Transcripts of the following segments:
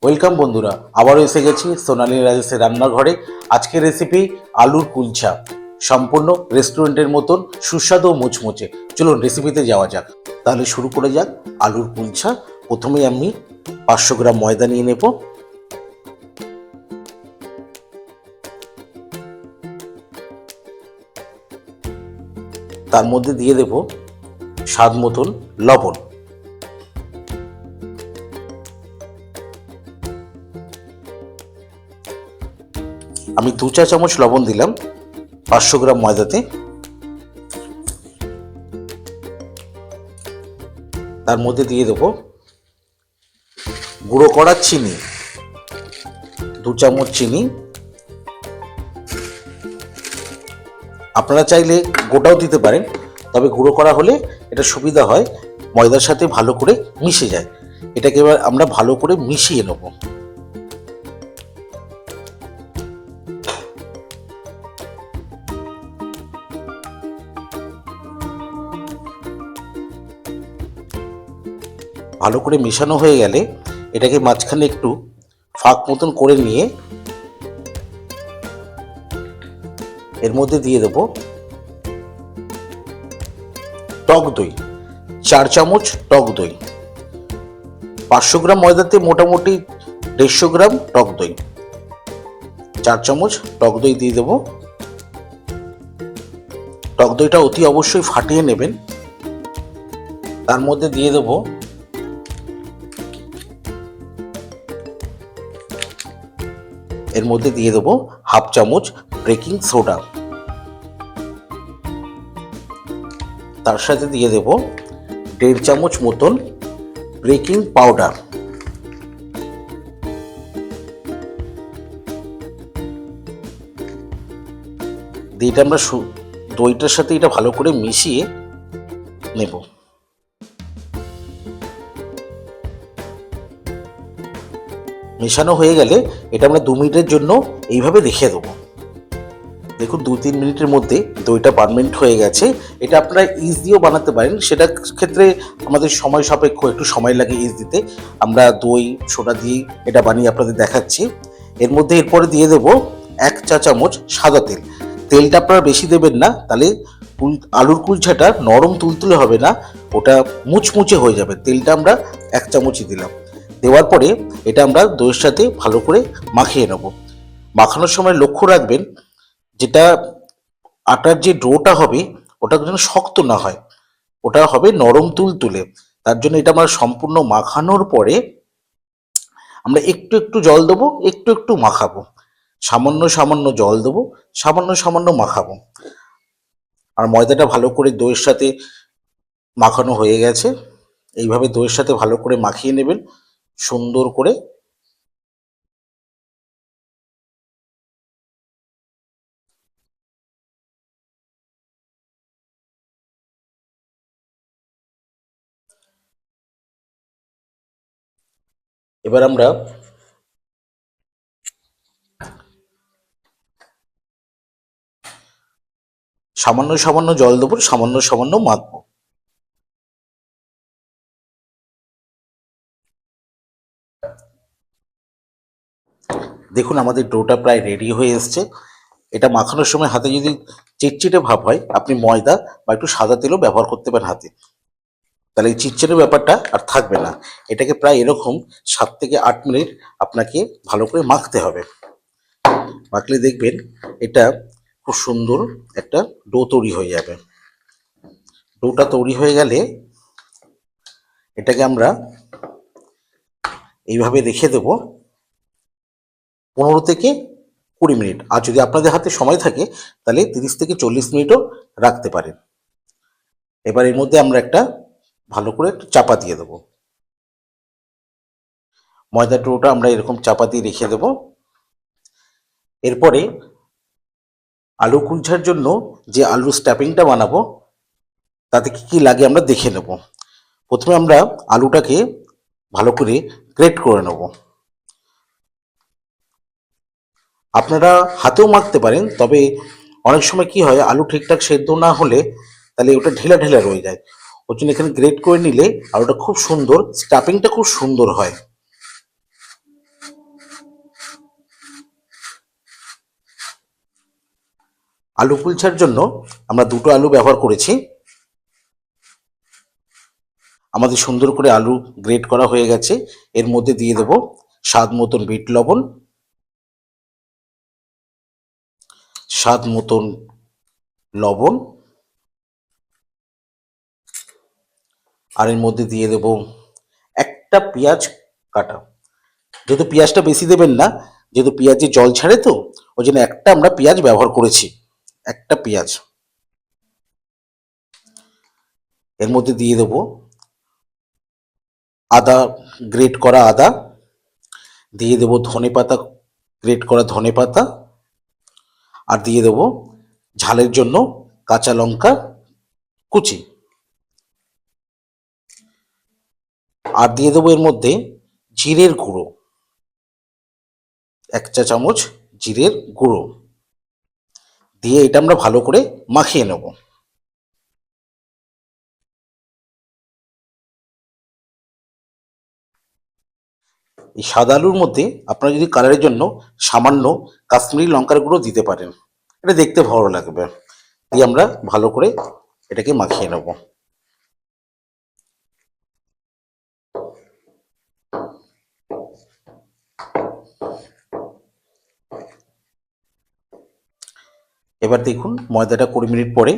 Welcome বন্ধুরা, আবারও এসে গেছি সোনালী রাজেশের রান্নাঘরে। আজকের রেসিপি আলুর কুলচা, সম্পূর্ণ রেস্টুরেন্টের মতন সুস্বাদু ও মুচমুচে। চলুন রেসিপিতে যাওয়া যাক। তাহলে শুরু করে যাক আলুর কুলচা। প্রথমে আমি 500 গ্রাম ময়দা নিয়ে নেব। তার মধ্যে দিয়ে দেব স্বাদ মতন লবণ। আমি 2 চা চামচ লবণ দিলাম 500 গ্রাম ময়দাতে। তার মধ্যে দিয়ে দেব গুঁড়ো করা চিনি, 2 চামচ চিনি। আপনারা চাইলে গোটাও দিতে পারেন, তবে গুঁড়ো করা হলে এটা সুবিধা হয়, ময়দার সাথে ভালো করে মিশে যায়। এটাকে এবার আমরা ভালো করে মিশিয়ে নেব। ভালো করে মেশানো হয়ে গেলে এটাকে মাঝখানে একটু ফাঁক মতন করে নিয়ে এর মধ্যে দিয়ে দেব টক দই, 4 চামচ টক দই। 500 গ্রাম ময়দাতে মোটামুটি 150 গ্রাম টক দই, 4 চামচ টক দই দিয়ে দেব। টক দইটা অতি অবশ্যই ফাটিয়ে নেবেন। তার মধ্যে দিয়ে দেব হাফ চামচ বেকিং সোডা। তার সাথে দিয়ে দেব 1.5 চামচ মতন বেকিং পাউডার। এটা আমরা দইটার সাথে এটা ভালো করে মিশিয়ে নেব। মেশানো হয়ে গেলে এটা আমরা 2 মিনিটের জন্য এইভাবে রেখে দেবো। দেখুন 2-3 মিনিটের মধ্যে দইটা পারমেন্ট হয়ে গেছে। এটা আপনারা ইজ দিয়েও বানাতে পারেন, সেটা ক্ষেত্রে আমাদের সময় সাপেক্ষ, একটু সময় লাগে ইজ দিতে। আমরা দই সোডা দিয়ে এটা বানিয়ে আপনাদের দেখাচ্ছি। এর মধ্যে এরপরে দিয়ে দেব 1 চা চামচ সাদা তেল। তেলটা আপনারা বেশি দেবেন না, তাহলে আলুর কুলচাটা নরম তুলতুলে হবে না, ওটা মুচমুচে হয়ে যাবে। তেলটা আমরা 1 চামচই দিলাম। দেওয়ার পরে এটা আমরা দইয়ের সাথে ভালো করে মাখিয়ে নেব। মাখানোর সময় লক্ষ্য রাখবেন যেটা আটার যে ডোটা হবে ওটা যেন শক্ত না হয়, ওটা হবে নরম তুলতুলে। তার জন্য এটা আমরা সম্পূর্ণ মাখানোর পরে আমরা একটু একটু জল দেবো, একটু একটু মাখাবো, সামান্য সামান্য জল দেবো, সামান্য সামান্য মাখাবো। আর ময়দাটা ভালো করে দইয়ের সাথে মাখানো হয়ে গেছে। এইভাবে দইয়ের সাথে ভালো করে মাখিয়ে নেবেন সুন্দর করে। এবার আমরা সামান্য সামান্য জল দেবো, সামান্য সামান্য মাখবো। দেখুন আমাদের ডোটা প্রায় রেডি হয়ে এসছে। এটা মাখানোর সময় হাতে যদি চিটচিটে ভাব হয়, আপনি ময়দা বা একটু সাদা তেলও ব্যবহার করতে পারেন হাতে, তাহলে এই চিটচিটে ব্যাপারটা আর থাকবে না। এটাকে প্রায় এরকম 7 থেকে 8 মিনিট আপনাকে ভালো করে মাখতে হবে। মাখলে দেখবেন এটা খুব সুন্দর একটা ডো তৈরি হয়ে যাবে। ডোটা তৈরি হয়ে গেলে এটাকে আমরা এইভাবে রেখে দেবো 15 থেকে 20 মিনিট। আর যদি আপনাদের হাতে সময় থাকে তাহলে 30 থেকে 40 মিনিটও রাখতে পারেন। এবার এর মধ্যে আমরা একটা ভালো করে একটু চাপা দিয়ে দেবো। ময়দার ডোটা আমরা এরকম চাপা দিয়ে রেখে দেবো। এরপরে আলু কুলচার জন্য যে আলু স্ট্যাপিংটা বানাবো তাতে কি কি লাগে আমরা দেখে নেব। প্রথমে আমরা আলুটাকে ভালো করে গ্রেট করে নেব। আপনারা হাতেও মাখতে পারেন, তবে অনেক সময় কি হয় আলু ঠিকঠাক সেদ্ধ না হলে তাহলে ওটা ঢেলা ঢেলা রয়ে যায়। ওর জন্য এখানে গ্রেট করে নিলে আলুটা খুব সুন্দর, স্টাফিংটা খুব সুন্দর হয়। আলু কুলচার জন্য আমরা দুটো আলু ব্যবহার করেছি। আমাদের সুন্দর করে আলু গ্রেট করা হয়ে গেছে। এর মধ্যে দিয়ে দেব স্বাদ মতন বিট লবণ, স্বাদ মতন লবণ, আর এর মধ্যে দিয়ে দেব একটা পেঁয়াজ কাটা। যেহেতু পেঁয়াজটা বেশি দেবেন না, যেহেতু পেঁয়াজে জল ছাড়ে তো, ওই জন্য একটা আমরা পেঁয়াজ ব্যবহার করেছি, একটা পেঁয়াজ। এর মধ্যে দিয়ে দেব আদা, গ্রেট করা আদা, দিয়ে দেব ধনে পাতা, গ্রেট করা ধনে পাতা, আর দিয়ে দেব ঝালের জন্য কাঁচা লঙ্কা কুচি, আর দিয়ে দেবো এর মধ্যে জিরের গুঁড়ো, 1 চা চামচ জিরের গুঁড়ো দিয়ে এটা আমরা ভালো করে মাখিয়ে নেব। এই সাদা আলুর মধ্যে আপনারা যদি কালারের জন্য সামান্য কাশ্মীরি লঙ্কার গুঁড়ো দিতে পারেন, এটা দেখতে ভালো লাগবে। দিয়ে আমরা ভালো করে এটাকে মাখিয়ে নেব। এবার দেখুন ময়দাটা 20 মিনিট পরে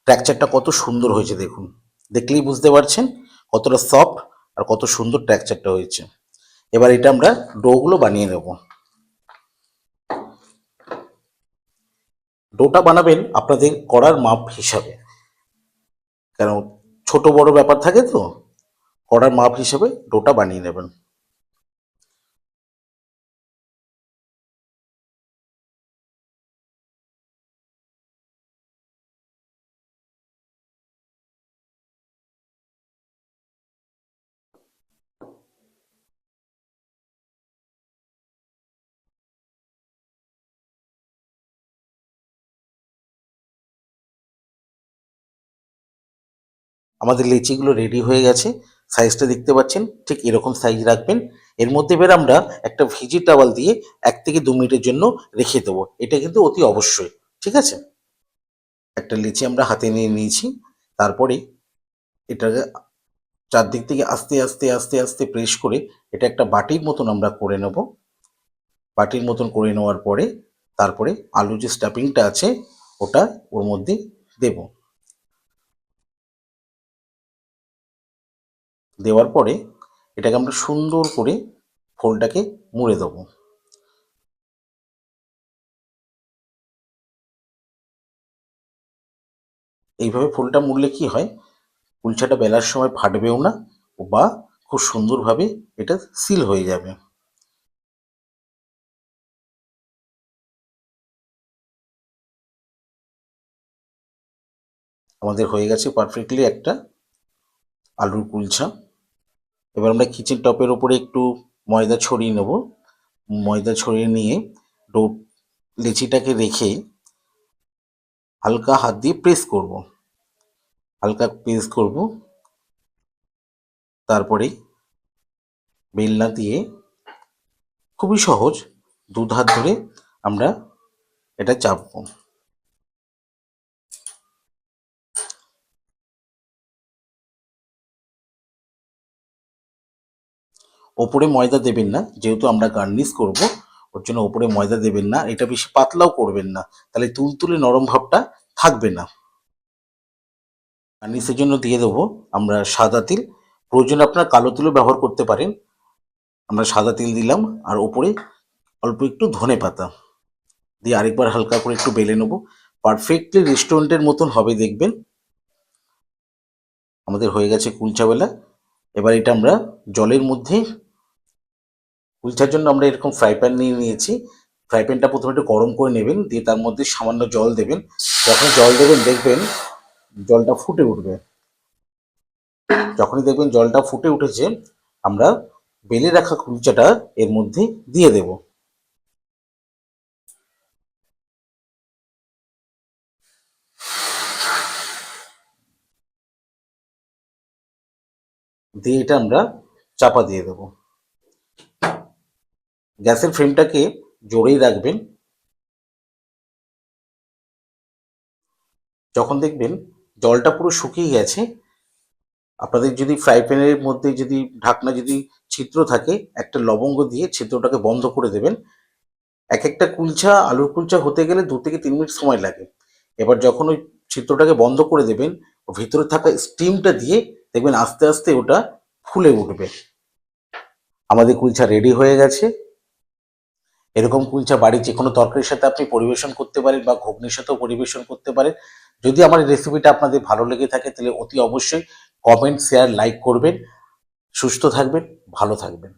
টেক্সচারটা কত সুন্দর হয়েছে। দেখুন, দেখলেই বুঝতে পারছেন কতটা সফট আর কত সুন্দর টেক্সচারটা হয়েছে। এবার এটা আমরা ডোগুলো বানিয়ে নেব। ডোটা বানাবেন আপনাদের কড়ার মাপ হিসাবে, কারণ ছোট বড় ব্যাপার থাকে তো, কড়ার মাপ হিসাবে ডোটা বানিয়ে নেবেন। আমাদের লেচিগুলো রেডি হয়ে গেছে। সাইজটা দেখতে পাচ্ছেন, ঠিক এরকম সাইজ রাখবেন। এর মধ্যে এবার আমরা একটা ভিজি টাওয়াল দিয়ে 1 থেকে 2 মিনিটের জন্য রেখে দেবো। এটা কিন্তু অতি অবশ্যই, ঠিক আছে? একটা লেচি আমরা হাতে নিয়ে নিয়েছি। তারপরে এটাকে চারদিক থেকে আস্তে আস্তে আস্তে আস্তে প্রেস করে এটা একটা বাটির মতন আমরা করে নেব। বাটির মতন করে নেওয়ার পরে তারপরে আলু যে স্টাফিংটা আছে ওটা ওর মধ্যে দেব। দেওয়ার পরে এটাকে আমরা সুন্দর করে ফোলটাকে মুড়ে দেবো। এইভাবে ফোলটা মুড়লে কি হয়, কুলচাটা বেলার সময় ফাটবেও না, বা খুব সুন্দরভাবে এটা সিল হয়ে যাবে। আমাদের হয়ে গেছে পারফেক্টলি একটা আলুর কুলচা। এবার আমরা কিচেন টপের ওপরে একটু ময়দা ছড়িয়ে নেব। ময়দা ছড়িয়ে নিয়ে ডো লেচিটাকে রেখে হালকা হাত দিয়ে প্রেস করব, হালকা প্রেস করব। তারপরে বেলনা দিয়ে খুবই সহজ 2 হাত ধরে আমরা এটা চাপবো। ওপরে ময়দা দেবেন না, যেহেতু আমরা গার্নিশ করব, ওর জন্য ওপরে ময়দা দেবেন না। এটা বেশি পাতলাও করবেন না, তাহলে তুলতুলে নরম ভাবটা থাকবে না। গার্নিশের জন্য দিয়ে দেবো আমরা সাদা তিল, প্রয়োজনে আপনার কালো তিলও ব্যবহার করতে পারেন। আমরা সাদা তিল দিলাম, আর ওপরে অল্প একটু ধনে পাতা দিয়ে আরেকবার হালকা করে একটু বেলে নেবো। পারফেক্টলি রেস্টুরেন্টের মতন হবে দেখবেন। আমাদের হয়ে গেছে কুলচা বেলা। এবার এটা আমরা জলের মধ্যে, কুলচার জন্য আমরা এরকম ফ্রাই প্যান নিয়ে নিয়েছি। ফ্রাই প্যানটা প্রথমে একটু গরম করে নেবেন, দিয়ে তার মধ্যে সামান্য জল দেবেন। যখন জল দেবেন দেখবেন জলটা ফুটে উঠবে। যখনই দেখবেন জলটা ফুটে উঠেছে, আমরা বেলে রাখা কুলচাটা এর মধ্যে দিয়ে দেব। দিয়ে এটা আমরা চাপা দিয়ে দেব। গ্যাসের ফ্লেমটাকে জোরেই রাখবেন। যখন দেখবেন জলটা পুরো শুকিয়ে গেছে, আপনাদের যদি ফ্রাই প্যানের মধ্যে যদি ঢাকনা যদি ছিদ্র থাকে, একটা লবঙ্গ দিয়ে ছিদ্রটাকে বন্ধ করে দেবেন। এক একটা কুলচা আলুর কুলচা হতে গেলে 2 থেকে 3 মিনিট সময় লাগে। এবার যখন ওই ছিদ্রটাকে বন্ধ করে দেবেন, ও ভিতরে থাকা স্টিমটা দিয়ে দেখবেন আস্তে আস্তে ওটা ফুলে উঠবে। আমাদের কুলচা রেডি হয়ে গেছে। এরকম কুলচা বাড়ির যে কোনো তরকারির সাথে আপনি পরিবেশন করতে পারেন বা ঘুগনির সাথেও পরিবেশন করতে পারেন। যদি আমার এই রেসিপিটা আপনাদের ভালো লেগে থাকে তাহলে অতি অবশ্যই কমেন্ট, শেয়ার, লাইক করবেন। সুস্থ থাকবেন, ভালো থাকবেন।